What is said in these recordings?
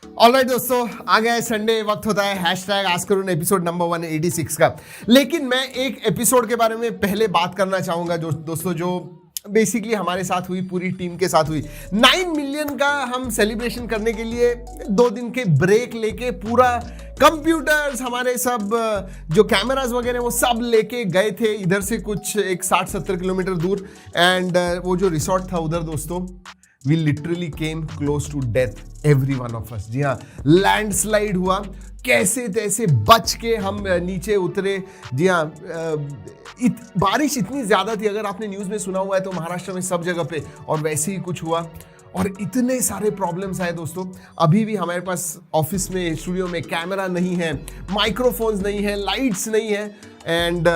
Alright दोस्तों, आ गया है संडे, वक्त होता है हैशटैग आस्क करुण एपिसोड नंबर 186 का। लेकिन मैं एक एपिसोड के बारे में पहले बात करना चाहूंगा जो दोस्तों जो बेसिकली हमारे साथ हुई, पूरी टीम के साथ हुई। 9 मिलियन का हम सेलिब्रेशन करने के लिए 2 दिन के ब्रेक लेके पूरा कंप्यूटर्स, हमारे सब जो कैमरास वगैरह वो सब लेके गए थे इधर से कुछ एक 60-70 किलोमीटर दूर। एंड वो जो रिसोर्ट था उधर दोस्तों, we literally came close to death, every one of us। जी हाँ, लैंडस्लाइड हुआ, कैसे तैसे बच के हम नीचे उतरे। जी हाँ, बारिश इतनी ज्यादा थी, अगर आपने न्यूज में सुना हुआ है तो महाराष्ट्र में सब जगह पे, और वैसे ही कुछ हुआ और इतने सारे प्रॉब्लम्स आए दोस्तों। अभी भी हमारे पास ऑफिस में, स्टूडियो में कैमरा नहीं है, माइक्रोफोन्स नहीं है, लाइट्स नहीं है, एंड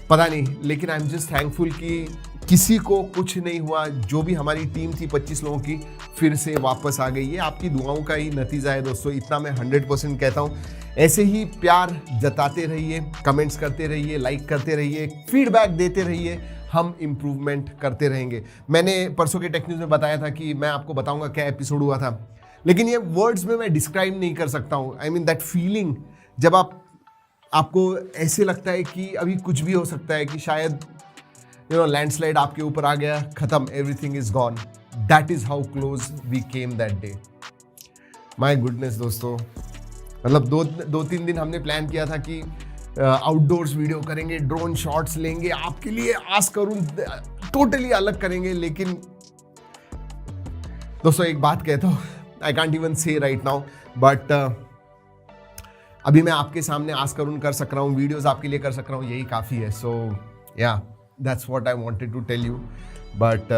पता नहीं, लेकिन आई एम जस्ट थैंकफुल कि किसी को कुछ नहीं हुआ। जो भी हमारी टीम थी 25 लोगों की, फिर से वापस आ गई। ये आपकी दुआओं का ही नतीजा है दोस्तों, इतना मैं 100% कहता हूँ। ऐसे ही प्यार जताते रहिए, कमेंट्स करते रहिए, लाइक करते रहिए, फीडबैक देते रहिए, हम इम्प्रूवमेंट करते रहेंगे। मैंने परसों के टेक न्यूज़ में बताया था कि मैं आपको बताऊंगा क्या एपिसोड हुआ था, लेकिन ये वर्ड्स में मैं डिस्क्राइब नहीं कर सकता हूँ। आई मीन दैट फीलिंग, जब आपको ऐसे लगता है कि अभी कुछ भी हो सकता है, कि शायद लैंडस्लाइड आपके ऊपर आ गया, खत्म, everything is gone. That is how close we came that day. My goodness दोस्तों, मतलब दो तीन दिन हमने प्लान किया था कि आउटडोर्स वीडियो करेंगे, ड्रोन शॉट्स लेंगे, आपके लिए आस्क करूं टोटली अलग करेंगे। लेकिन दोस्तों एक बात कहता हूं, आई कांट इवन से राइट नाउ, बट अभी मैं आपके सामने आस्क करूं कर सक रहा हूं, वीडियोस आपके लिए कर सक रहा हूं, यही काफी है। सो या That's what I wanted to tell you. But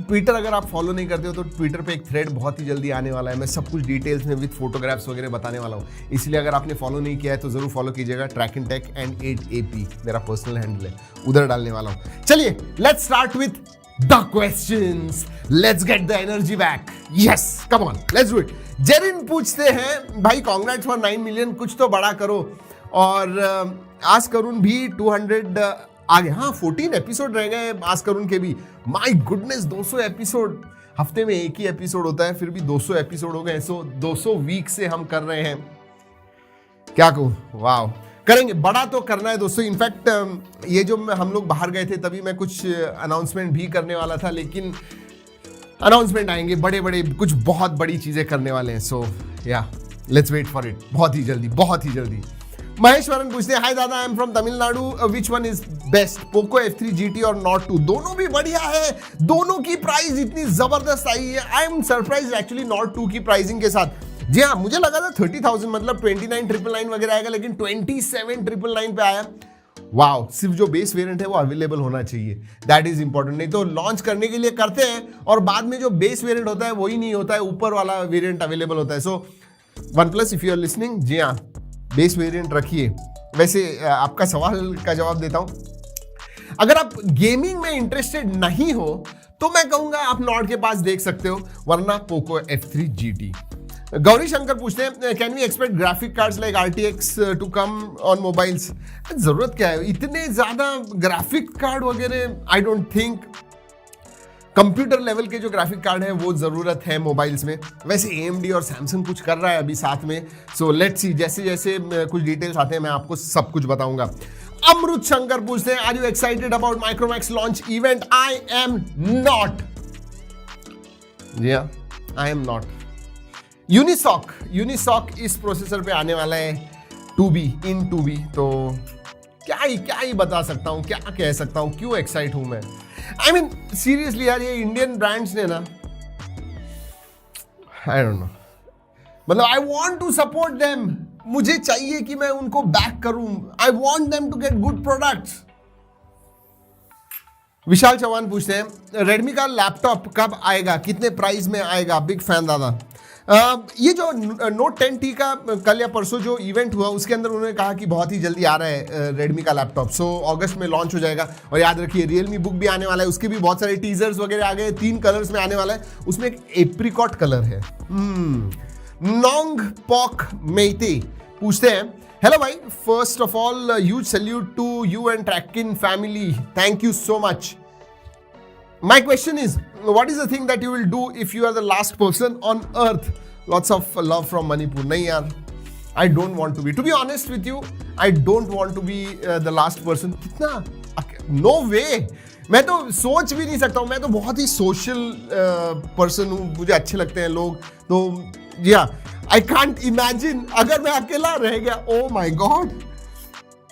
Twitter अगर आप फॉलो नहीं करते हो तो ट्विटर पे एक थ्रेड बहुत ही जल्दी आने वाला है। मैं सब कुछ डिटेल्स में विद फोटोग्राफ्स वगैरह बताने वाला हूँ, इसलिए अगर आपने फॉलो नहीं किया है तो जरूर फॉलो कीजिएगा। Track in take and 8AP मेरा पर्सनल हैंडल है, उधर डालने वाला हूँ। चलिए let's start with the questions, let's get the energy back. Yes, come on, let's do it. Jerin पूछते हैं, भाई कांग्रेट्स फॉर 9 मिलियन, कुछ तो बड़ा करो। और आस्क करुण भी 200 आगे, हाँ 14 एपिसोड रह गए आस्क करुण के भी। माय गुडनेस, 200 एपिसोड, हफ्ते में एक ही एपिसोड होता है, फिर भी 200 एपिसोड हो गए। सो 200 वीक से हम कर रहे हैं, क्या कहूँ, वाह। करेंगे, बड़ा तो करना है दोस्तों। इनफैक्ट ये जो हम लोग बाहर गए थे तभी मैं कुछ अनाउंसमेंट भी करने वाला था, लेकिन अनाउंसमेंट आएंगे, बड़े बड़े कुछ बहुत बड़ी चीजें करने वाले हैं। सो या लेट्स वेट फॉर इट, बहुत ही जल्दी, बहुत ही जल्दी। महेश्वरन पूछते हैं, हाय दादा, आई am from Tamil Nadu, which one is best, Poco F3 GT और Note 2? दोनों भी बढ़िया है, दोनों की प्राइस इतनी जबरदस्त आई है। I am surprise actually Note 2 की प्राइसिंग के साथ। जी हाँ, मुझे लगा था 30,000 मतलब 29,999 वगैरह आएगा, लेकिन 27,999 पे आया। वाओ, सिर्फ जो बेस वेरिएंट है वो अवेलेबल होना चाहिए, दैट इज इंपॉर्टेंट। नहीं तो लॉन्च करने के लिए करते हैं और बाद में जो बेस वेरिएंट होता है वही नहीं होता है, ऊपर वाला वेरिएंट अवेलेबल होता है। So OnePlus if you are listening, जी हाँ, बेस वेरिएंट रखिए। वैसे आपका सवाल का जवाब देता हूं, अगर आप गेमिंग में इंटरेस्टेड नहीं हो तो मैं कहूंगा आप नॉट के पास देख सकते हो, वरना Poco F3 GT। Gauri Shankar पूछते हैं, can we expect graphic cards like RTX two come on mobiles? जरूरत क्या है इतने ज्यादा ग्राफिक कार्ड वगैरह? I don't think computer level के जो ग्राफिक कार्ड है वो जरूरत है मोबाइल्स में। वैसे AMD और सैमसंग कुछ कर रहा है अभी साथ में, सो लेट्स सी, जैसे जैसे कुछ डिटेल्स आते हैं मैं आपको सब कुछ बताऊंगा। अमृत शंकर पूछते हैं, are you excited about Micromax launch event? I am not. जी हाँ, आई एम नॉट। यूनिसॉक इस प्रोसेसर पे आने वाला है, 2B इन 2B, तो क्या ही बता सकता हूँ, क्या कह सकता हूँ, क्यों एक्साइट हूं मैं। आई मीन सीरियसली यार, ये इंडियन ब्रांड्स ने ना, आई डोंट नो, मतलब I want to support them, मुझे चाहिए कि मैं उनको बैक करूं, I want them to get good products. Vishal Chauhan पूछते हैं, रेडमी का लैपटॉप कब आएगा, कितने प्राइस में आएगा? बिग फैन दादा। ये जो Note 10T का कल या परसों जो इवेंट हुआ उसके अंदर उन्होंने कहा कि बहुत ही जल्दी आ रहा है रेडमी का लैपटॉप। सो अगस्त में लॉन्च हो जाएगा। और याद रखिए रियलमी बुक भी आने वाला है, उसके भी बहुत सारे टीजर्स वगैरह आ गए, 3 कलर्स में आने वाला है, उसमें एक एप्रिकॉट कलर है। नोंग पॉक मेते पूछते हैं, हेलो भाई, first of all huge salute to you and Trakin family, thank you so much. My question is, what is the thing that you will do if you are the last person on earth? Lots of love from Manipur. नहीं यार, I don't want to be, to be honest with you, I don't want to be the last person. कितना, no way, मैं तो सोच भी नहीं सकता हूँ। मैं तो बहुत ही सोशल पर्सन हूँ, मुझे अच्छे लगते हैं लोग, तो या आई कांट इमेजिन अगर मैं अकेला रह गया, oh my god,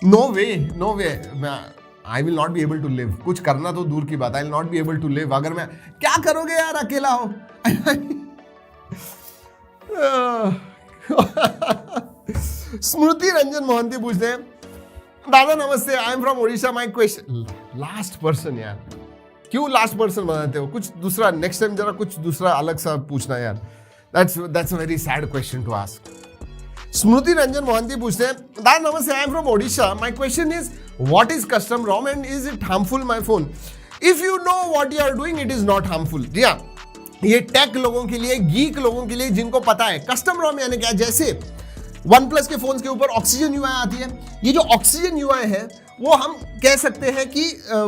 no way, no way, मैं I will not be able to live. कुछ करना तो दूर की बात, I will not be able to live. अगर मैं, क्या करोगे यार अकेला हो? स्मृति रंजन मोहंती पूछते हैं, दादा नमस्ते, I am from Odisha, my question. Last person यार, क्यों लास्ट पर्सन बनाते हो? कुछ दूसरा, नेक्स्ट टाइम जरा कुछ दूसरा अलग सा पूछना यार। That's a very sad question to ask. Smriti Ranjan Mohanty पूछते हैं, दादा नमस्ते, I am from Odisha, my question is what is custom ROM and is it harmful my phone? If you know what you are doing, it is not harmful. जी हाँ, ये take लोगों के लिए, गीक लोगों के लिए, जिनको पता है कस्टम रोम यानी क्या। जैसे OnePlus के फोन्स के ऊपर ऑक्सीजन UI आती है, ये जो ऑक्सीजन UI है वो हम कह सकते हैं कि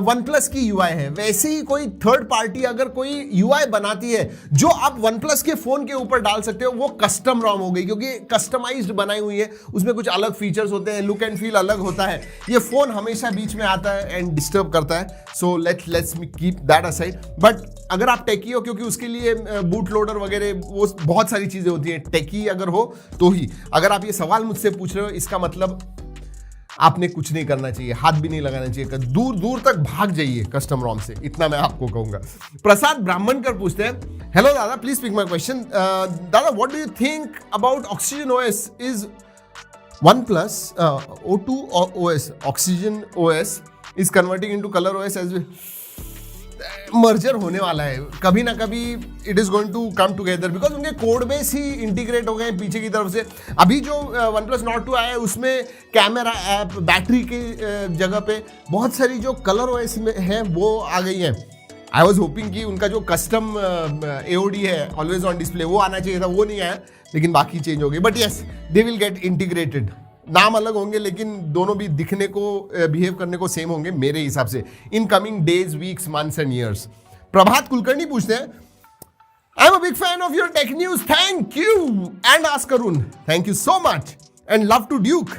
OnePlus की UI है। वैसे ही कोई थर्ड पार्टी अगर कोई UI बनाती है जो आप OnePlus के फोन के ऊपर डाल सकते हो, वो कस्टम रोम हो गई, क्योंकि कस्टमाइज्ड बनाई हुई है, उसमें कुछ अलग फीचर्स होते हैं, लुक एंड फील अलग होता है। ये फोन हमेशा बीच में आता है एंड डिस्टर्ब करता है, so let's keep that aside. But अगर आप टेकी हो, क्योंकि उसके लिए बूट लोडर वगैरह वो बहुत सारी चीजें होती हैं, टेकी अगर हो तो ही। अगर आप ये सवाल मुझसे पूछ रहे हो, इसका मतलब आपने कुछ नहीं करना चाहिए, हाथ भी नहीं लगाना चाहिए, दूर दूर तक भाग जाइए कस्टम रोम से, इतना मैं आपको कहूंगा। प्रसाद ब्राह्मणकर पूछते हैं, हेलो दादा, प्लीज पिक माय क्वेश्चन। दादा, what do you think about oxygen OS? Is OnePlus O2 OS, oxygen OS is converting into colour OS as well? Merger होने वाला है, कभी ना कभी it is going to come together, because उनके code base ही integrate हो गए पीछे की तरफ से। अभी जो OnePlus Nord 2 आया है उसमें कैमरा ऐप, बैटरी की जगह पे बहुत सारी जो कलर OS में है वो आ गई है। आई वॉज होपिंग कि उनका जो कस्टम AOD है, ऑलवेज ऑन डिस्प्ले, वो आना चाहिए था, वो नहीं आया, लेकिन बाकी चेंज हो गई। But yes, they will get integrated. नाम अलग होंगे लेकिन दोनों भी दिखने को, बिहेव करने को सेम होंगे मेरे हिसाब से, in coming days, weeks, months and years. Prabhat Kulkarni पूछते हैं, I am a big fan of your tech news, thank you, and ask Arun, thank you so much, and love to Duke.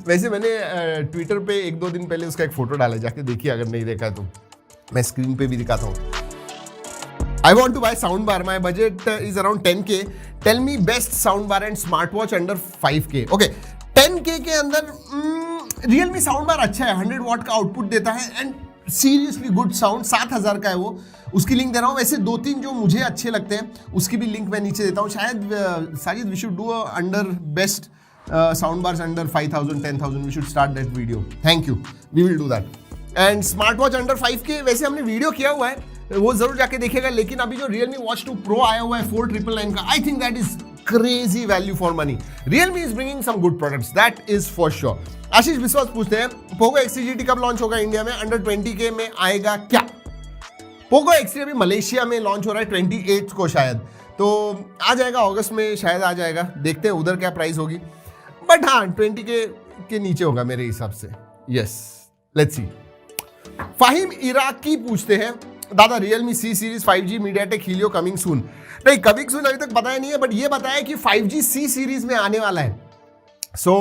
वैसे मैंने ट्विटर पे 1-2 दिन पहले उसका एक फोटो डाला, जाके देखिए अगर नहीं देखा तो, मैं स्क्रीन पे भी दिखाता हूँ। I want to buy soundbar. My budget is around 10K. Tell me best soundbar and smartwatch under 5K. Okay, 10K के अंदर Realme soundbar अच्छा है, 100 वॉट का आउटपुट देता है एंड सीरियसली गुड साउंड। 7000 का है वो, उसकी लिंक दे रहा हूँ। वैसे 2-3 जो मुझे अच्छे लगते हैं उसकी भी लिंक मैं नीचे देता हूँ। शायद Sajid, we should do under best soundbars under 5,000, 10,000. We should start that video. Thank you. We will do that. And smartwatch under 5K वैसे हमने वीडियो किया हुआ है, वो जरूर जाके देखेगा। लेकिन अभी जो Realme Watch 2 Pro आया हुआ है 4999 का, I think that is crazy value for money. Realme is bringing some good products, that is for sure. आशीष विश्वास पूछते हैं, Poco X3 GT कब लॉन्च होगा इंडिया में? अंडर 20K में आएगा क्या? Poco X3 अभी मलेशिया में लॉन्च हो रहा है 28 को शायद, तो आ जाएगा अगस्त में, शायद आ जाएगा। देखते हैं उधर क्या प्राइस होगी, बट हाँ 20K के नीचे होगा मेरे हिसाब से। Yes, let's see. Fahim Iraqi पूछते हैं, दादा Realme C series 5G MediaTek Helio coming soon? नहीं, कमिंग सून अभी तक बताया नहीं है, बट ये बताया कि 5G C सीरीज में आने वाला है। सो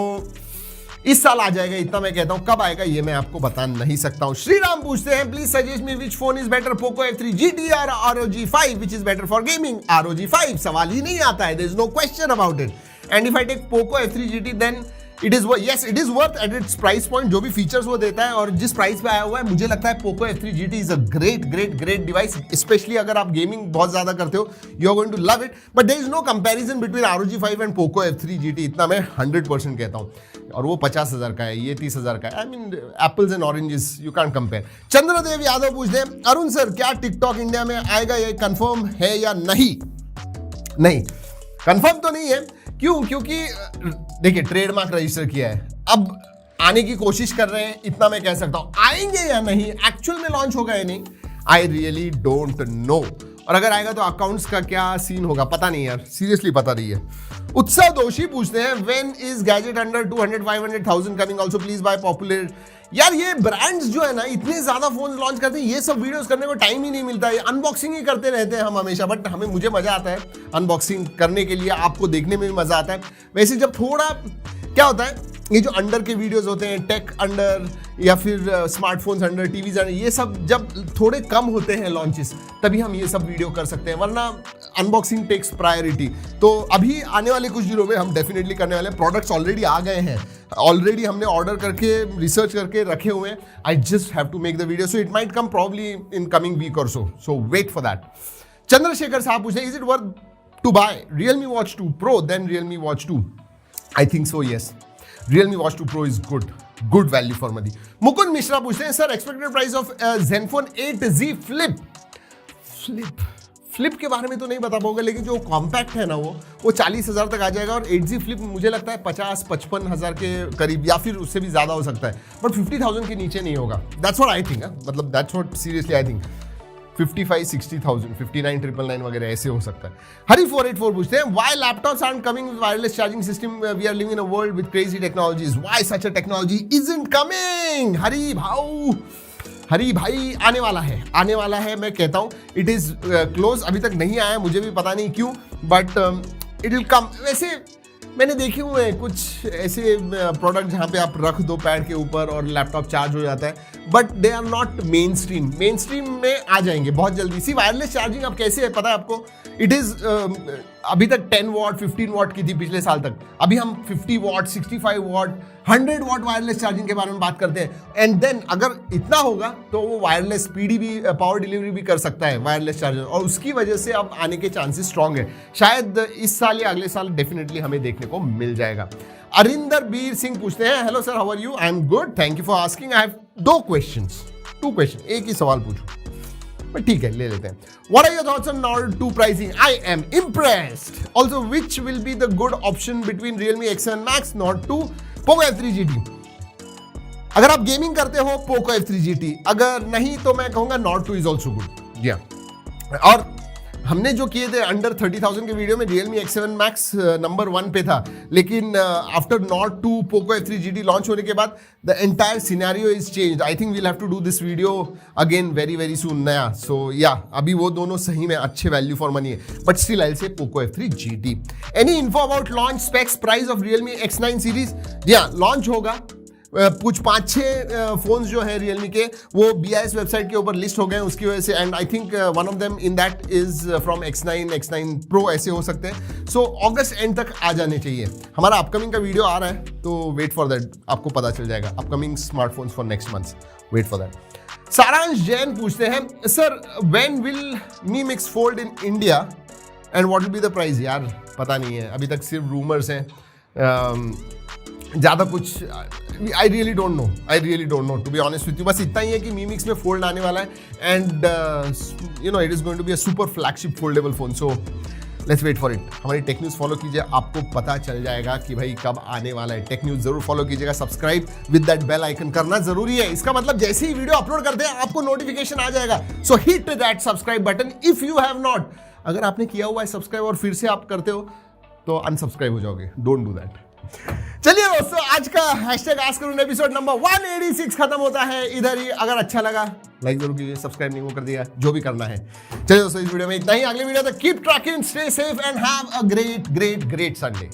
इस साल आ जाएगा, इतना मैं कहता हूं। कब आएगा ये मैं आपको बता नहीं सकता हूं। श्रीराम पूछते हैं, please suggest me which phone is better, Poco F3 GT or ROG 5, which is better for gaming? ROG 5, सवाल ही नहीं आता है, there is no question about it. And if I take Poco F3 GT then it is yes, it is worth at its price point, जो भी features वो देता है और जिस प्राइस पे आया हुआ है, मुझे लगता है Poco F3 GT is a great device, specially अगर आप गेमिंग बहुत ज्यादा करते हो, you are going to love it. But there is no comparison between ROG 5 and Poco F3 GT, इतना मैं 100% कहता हूं। और वो 50,000 का है, ये 30,000 का है। I mean apples and oranges, you can't compare. Chandradev Yadav पूछते हैं, अरुण सर क्या टिकटॉक इंडिया में आएगा, ये कंफर्म है या नहीं? नहीं, कंफर्म तो नहीं है। क्यों? क्योंकि देखिए ट्रेडमार्क रजिस्टर किया है, अब आने की कोशिश कर रहे हैं, इतना मैं कह सकता हूं। आएंगे या नहीं, एक्चुअल में लॉन्च होगा या नहीं, आई रियली डोंट नो। और अगर आएगा तो अकाउंट्स का क्या सीन होगा पता नहीं यार, सीरियसली पता नहीं है। उत्सव दोषी पूछते हैं when is gadget under 200-500,000 coming also please buy popular. यार ये ब्रांड्स जो है ना इतने ज्यादा फोन लॉन्च करते हैं, ये सब वीडियोस करने को टाइम ही नहीं मिलता है। अनबॉक्सिंग ही करते रहते हैं हम हमेशा, बट मुझे मजा आता है अनबॉक्सिंग करने के लिए, आपको देखने में भी मजा आता है। वैसे जब थोड़ा क्या होता है, ये जो अंडर के वीडियोस होते हैं, टेक अंडर या फिर स्मार्टफोन्स अंडर, टीवीज अंडर, ये सब जब थोड़े कम होते हैं लॉन्चेस, तभी हम ये सब वीडियो कर सकते हैं, वरना अनबॉक्सिंग टेक्स प्रायोरिटी। तो अभी आने वाले कुछ दिनों में हम डेफिनेटली करने वाले हैं। प्रोडक्ट्स ऑलरेडी आ गए हैं, ऑलरेडी हमने ऑर्डर करके रिसर्च करके रखे हुए हैं। I just have to make the video, so it might come probably in coming week और so wait for that. Chandrashekhar साहब पूछे is it worth to buy Realme Watch 2 Pro then Realme Watch 2? I think so, yes. Realme Watch 2 Pro is good value for money. Mukund Mishra पूछते हैं sir expected price of Zenfone 8Z flip के बारे में तो नहीं बता पाऊंगा, लेकिन जो कॉम्पैक्ट है ना वो 40,000 तक आ जाएगा, और 8Z फ्लिप मुझे लगता है 50-55,000 के करीब या फिर उससे भी ज्यादा हो सकता है, बट 50,000 के नीचे नहीं होगा। दैट्स व्हाट आई थिंक, मतलब that's what seriously I think. 55-60,000, 59,999 वगैरह ऐसे हो सकता है। हरी 484 पूछते हैं why laptops aren't coming with wireless charging system, we are living in a world with crazy technologies, why such a technology isn't coming. Hari भाई आने वाला है, मैं कहता हूँ इट इज क्लोज, अभी तक नहीं आया, मुझे भी पता नहीं क्यों, बट इट विल कम। वैसे मैंने देखे हुए हैं कुछ ऐसे प्रोडक्ट जहाँ पे आप रख दो पैड के ऊपर और लैपटॉप चार्ज हो जाता है, but they are not main stream में आ जाएंगे बहुत जल्दी। सी वायरलेस चार्जिंग अब कैसे है पता है आपको, इट इज अभी तक 10 वॉट 15 वॉट की थी पिछले साल तक, अभी हम 50 what 65 what 100 what wireless charging के बारे में बात करते हैं। एंड देन अगर इतना होगा तो वो वायरलेस पीडी भी पावर डिलीवरी भी कर सकता है वायरलेस चार्जर, और उसकी वजह से अब आने के चांसेस स्ट्रांग है। शायद इस साल या अगले साल डेफिनेटली हमें देखने को मिल जाएगा। अरिंदर बीर सिंह पूछते हैं hello sir how are you, I am good, thank you for asking. I have 2 question, एक ही सवाल पूछूं, बट ठीक है ले लेते हैं। What are your thoughts on Nord 2 pricing? I am impressed. Also, which will be the good option between Realme X7 Max, Nord 2, Poco F3 GT? अगर आप गेमिंग करते हो Poco F3 GT, अगर नहीं तो मैं कहूंगा Nord 2 is also good. Yeah. और हमने जो किए थे अंडर 30,000 के वीडियो में Realme X7 Max नंबर 1 पे था, लेकिन after Nord 2 Poco F3 GT launch होने के बाद the entire scenario is changed. I think we'll have to do this video again very soon नया। सो या अभी वो दोनों सही में अच्छे वैल्यू फॉर मनी है, but still I say Poco F3 GT। Any info about launch specs price of Realme X9 series? या लॉन्च होगा, कुछ 5-6 फोन्स जो है Realme के वो BIS वेबसाइट के ऊपर लिस्ट हो गए हैं उसकी वजह से, and I think one of them in that is from X9 Pro ऐसे हो सकते हैं। सो अगस्त एंड तक आ जाने चाहिए। हमारा अपकमिंग का वीडियो आ रहा है, तो वेट फॉर दैट, आपको पता चल जाएगा upcoming smartphones for next month, wait for that. Saransh Jain पूछते हैं sir when will Mi Mix fold in India and what will be the price? यार पता नहीं है, अभी तक सिर्फ रूमर्स हैं, ज़्यादा कुछ I really don't know to be honest with you. बस इतना ही है कि Mi Mix में फोल्ड आने वाला है, and you know it is going to be a super flagship foldable phone. So let's wait for it. हमारी टेक न्यूज़ फॉलो कीजिए, आपको पता चल जाएगा कि भाई कब आने वाला है। टेक न्यूज़ जरूर फॉलो कीजिएगा, subscribe with that bell icon करना जरूरी है। इसका मतलब जैसे ही वीडियो अपलोड करते हैं आपको नोटिफिकेशन आ जाएगा। सो hit that subscribe button if you have not. अगर आपने किया हुआ है सब्सक्राइब और फिर से आप करते हो तो अनसब्सक्राइब हो जाओगे, डोंट डू दैट। चलिए दोस्तों, आज का #AskArun एपिसोड नंबर 186 खत्म होता है इधर ही। अगर अच्छा लगा लाइक जरूर कीजिए, सब्सक्राइब नहीं वो कर दिया, जो भी करना है। चलिए दोस्तों, इस वीडियो में इतना ही। अगले वीडियो तक keep trekking, stay safe and have a great Sunday.